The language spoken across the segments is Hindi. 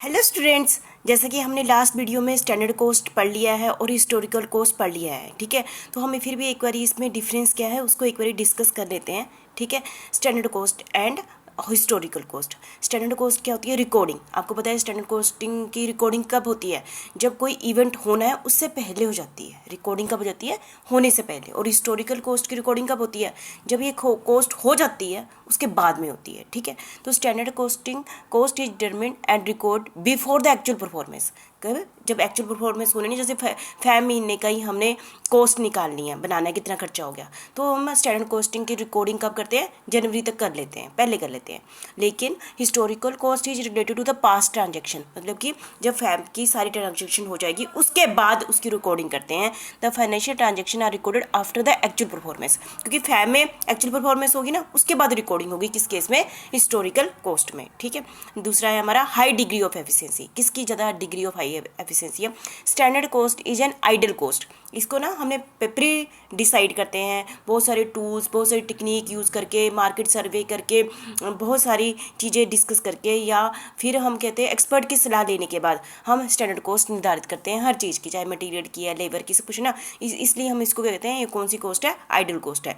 हेलो स्टूडेंट्स, जैसा कि हमने लास्ट वीडियो में स्टैंडर्ड कॉस्ट पढ़ लिया है और हिस्टोरिकल कॉस्ट पढ़ लिया है। ठीक है, तो हमें फिर भी एक बार इसमें डिफरेंस क्या है उसको एक बार डिस्कस कर लेते हैं। ठीक है, standard cost and historical cost. Standard cost क्या होती है? रिकॉर्डिंग। आपको पता है स्टैंडर्ड कॉस्टिंग की रिकॉर्डिंग कब होती है? जब कोई इवेंट होना है उससे पहले हो जाती है। रिकॉर्डिंग कब हो जाती है? होने से पहले। और हिस्टोरिकल कॉस्ट की रिकॉर्डिंग कब होती है? जब ये कॉस्ट हो जाती है उसके बाद में होती है। ठीक है, तो standard cost is determined and record before the actual performance. कब? जब एक्चुअल परफॉर्मेंस होने नहीं, जैसे 5 महीने का ही हमने कॉस्ट निकालनी है, बनाना है कितना खर्चा हो गया, तो हम स्टैंडर्ड कॉस्टिंग की रिकॉर्डिंग कब करते हैं? जनवरी तक कर लेते हैं, पहले कर लेते हैं। लेकिन historical cost is related to the past transaction, मतलब कि जब फैम की सारी ट्रांजेक्शन हो जाएगी उसके बाद उसकी रिकॉर्डिंग करते हैं। The financial transaction are recorded after the actual performance, क्योंकि फैम में एक्चुअल परफॉर्मेंस होगी ना, उसके बाद रिकॉर्डिंग होगी। किस केस में? हिस्टोरिकल कॉस्ट में। ठीक है, दूसरा है हमारा हाई डिग्री ऑफ एफिशिएंसी। किसकी ज़्यादा डिग्री ऑफ हाई एफिशिएंसी है? Standard cost is an ideal cost. इसको ना हमने प्री डिसाइड करते हैं, बहुत सारे टूल्स, बहुत सारी टेक्निक यूज़ करके, मार्केट सर्वे करके, बहुत सारी चीज़ें डिस्कस करके, या फिर हम कहते हैं एक्सपर्ट की सलाह लेने के बाद हम स्टैंडर्ड कॉस्ट निर्धारित करते हैं हर चीज़ की, चाहे मटेरियल की या लेबर की, सब कुछ ना। इसलिए हम इसको कहते हैं ये कौन सी कॉस्ट है? आइडल कॉस्ट है।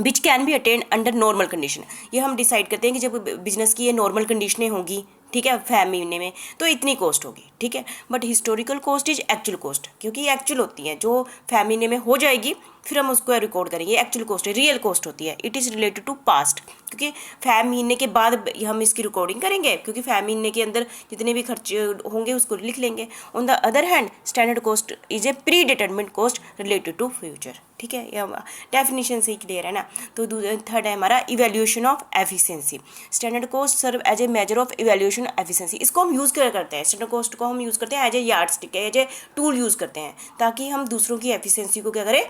Which can be attend under normal condition. ये हम डिसाइड करते हैं कि जब बिजनेस की ये नॉर्मल कंडीशनें होंगी, ठीक है, फैम महीने में, तो इतनी कॉस्ट होगी। ठीक है, but historical cost is actual cost, क्योंकि ये एक्चुअल होती है, जो फैम महीने में हो जाएगी फिर हम उसको रिकॉर्ड करेंगे। एक्चुअल कॉस्ट है, रियल कॉस्ट होती है। It is related to past, क्योंकि फैम महीने के बाद हम इसकी रिकॉर्डिंग करेंगे, क्योंकि फैम महीने के अंदर जितने भी खर्चे होंगे उसको लिख लेंगे। On the other hand standard cost is a predetermined cost related to future. ठीक है, ये डेफिनेशन से ही क्लियर है ना। तो थर्ड है हमारा evaluation of efficiency. Standard cost serve as a measure of evaluation efficiency. इसको हम यूज़ क्या करते हैं? स्टैंडर्ड कॉस्ट को हम यूज़ करते हैं as a yardstick, as a tool use करते हैं, ताकि हम दूसरों की एफिशिएंसी को क्या करें?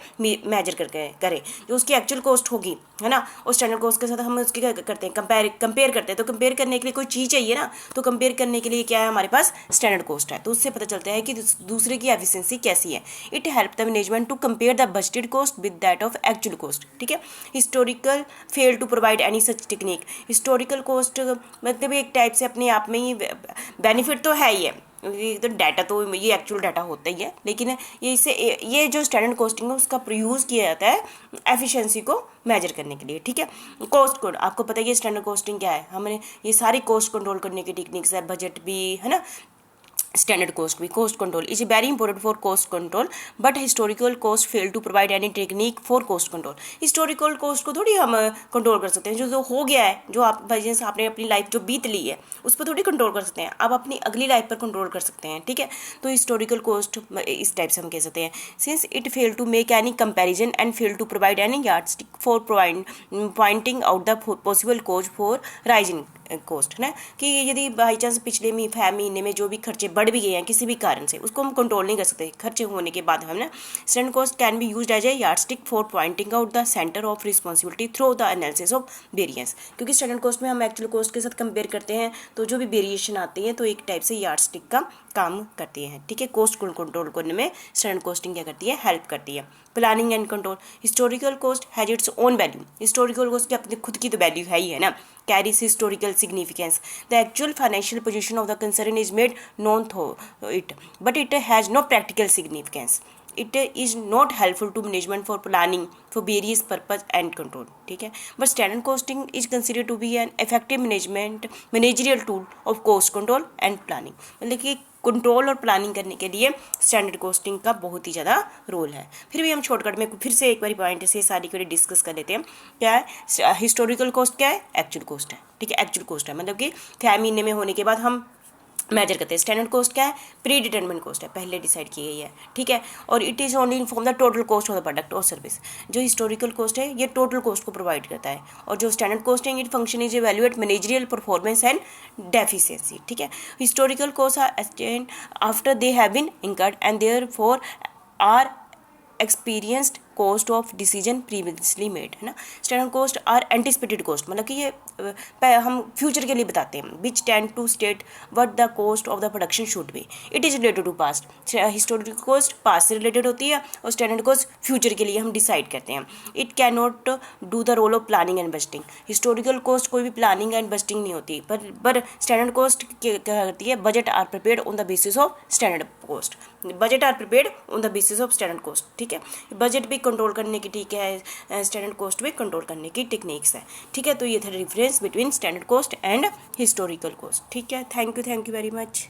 मेजर करके करें। जो उसकी एक्चुअल कॉस्ट होगी, है ना, और स्टैंडर्ड कॉस्ट के साथ हम उसकी क्या करते हैं? कंपेयर करते हैं। तो कंपेयर करने के लिए कोई चीज़ चाहिए ना, तो कंपेयर करने के लिए क्या है हमारे पास? स्टैंडर्ड कॉस्ट है। तो उससे पता चलता है कि दूसरे की एफिशिएंसी कैसी है। It help the management to compare the budgeted cost with that of actual cost. ठीक है, historical fail to provide any such technique. Historical cost मतलब एक टाइप से अपने आप में ही बेनिफिट तो है ही है, ये तो डाटा, तो ये एक्चुअल डाटा होता ही है, लेकिन ये जो स्टैंडर्ड कॉस्टिंग है उसका यूज़ किया जाता है एफिशिएंसी को मेजर करने के लिए। ठीक है, कॉस्ट कोड आपको पता है, ये स्टैंडर्ड कॉस्टिंग क्या है? हमने ये सारी कॉस्ट कंट्रोल करने की टेक्निक्स है, बजट भी है ना, स्टैंडर्ड कॉस्ट भी। Cost control is very important for cost control, but historical cost fail to provide any technique for cost control. Historical cost को थोड़ी हम कंट्रोल कर सकते हैं, जो हो गया है, जो आप बाई चांस आपने अपनी लाइफ जो बीत ली है उस पर थोड़ी कंट्रोल कर सकते हैं, आप अपनी अगली लाइफ पर कंट्रोल कर सकते हैं। ठीक है, तो हिस्टोरिकल कॉस्ट इस टाइप से हम कह सकते हैं, since it fail to make any comparison and fail to provide any yardstick for pointing out the possible cause for rising cost, है ना, कि यदि बाई चांस पिछले महीने में जो भी खर्चे बढ़ भी गए हैं किसी भी कारण से, उसको हम कंट्रोल नहीं कर सकते खर्चे होने के बाद। हम ना standard cost can be used as a yardstick for pointing out the centre of responsibility through the analysis of variance, क्योंकि स्टैंडर्ड कॉस्ट में हम एक्चुअल कॉस्ट के साथ कंपेयर करते हैं, तो जो भी वेरिएशन आती है तो एक टाइप से यार्डस्टिक का काम करती है। ठीक है, कॉस्ट को कंट्रोल करने में स्टैंडर्ड कॉस्टिंग क्या करती है? हेल्प करती है। Planning and control. Historical cost has its own value. Historical cost की अपनी खुद की तो वैल्यू है ही, है ना, carries historical significance. The actual financial position of the concern is made known through it, but it has no practical significance. It is not helpful to management for planning for various purpose and control. ठीक है, but standard costing is considered to be an effective managerial tool of cost control and planning. मतलब कि कंट्रोल और प्लानिंग करने के लिए स्टैंडर्ड कॉस्टिंग का बहुत ही ज़्यादा रोल है। फिर भी हम शॉर्टकट में फिर से एक बार पॉइंट से सारी को डिस्कस कर लेते हैं। क्या है हिस्टोरिकल कॉस्ट? क्या है? एक्चुअल कॉस्ट है। ठीक है, एक्चुअल कॉस्ट है, मतलब कि 5 महीने में होने के बाद हम मेजर करते हैं। स्टैंडर्ड कॉस्ट क्या है? प्री डिटरमिन्ड कॉस्ट है, पहले डिसाइड की गई है। ठीक है, और it is only inform the total cost of the product और सर्विस। जो हिस्टोरिकल कॉस्ट है ये टोटल कॉस्ट को प्रोवाइड करता है, और जो स्टैंडर्ड कॉस्ट है it function is evaluate managerial performance and deficiency. ठीक है, historical cost are ascertained after they have been incurred and therefore are experienced cost of decision previously made, है ना। Standard cost are anticipated cost, मतलब कि ये हम फ्यूचर के लिए बताते हैं, which tend to state what the cost of the production should be, it is related to past. Historical cost past से रिलेटेड होती है और स्टैंडर्ड कॉस्ट फ्यूचर के लिए हम डिसाइड करते हैं। It can not do the role of planning and budgeting, historical cost कोई भी प्लानिंग एंड बजटिंग नहीं होती, पर स्टैंडर्ड कॉस्ट क्या करती है, budget are prepared on the basis of standard cost, budget are prepared on the basis of standard cost, ठीक है। बजट भी कंट्रोल करने की, ठीक है, स्टैंडर्ड कॉस्ट भी कंट्रोल करने की टेक्निक्स है, ठीक है। तो ये था difference between standard cost and historical cost, ठीक है। Thank you very much.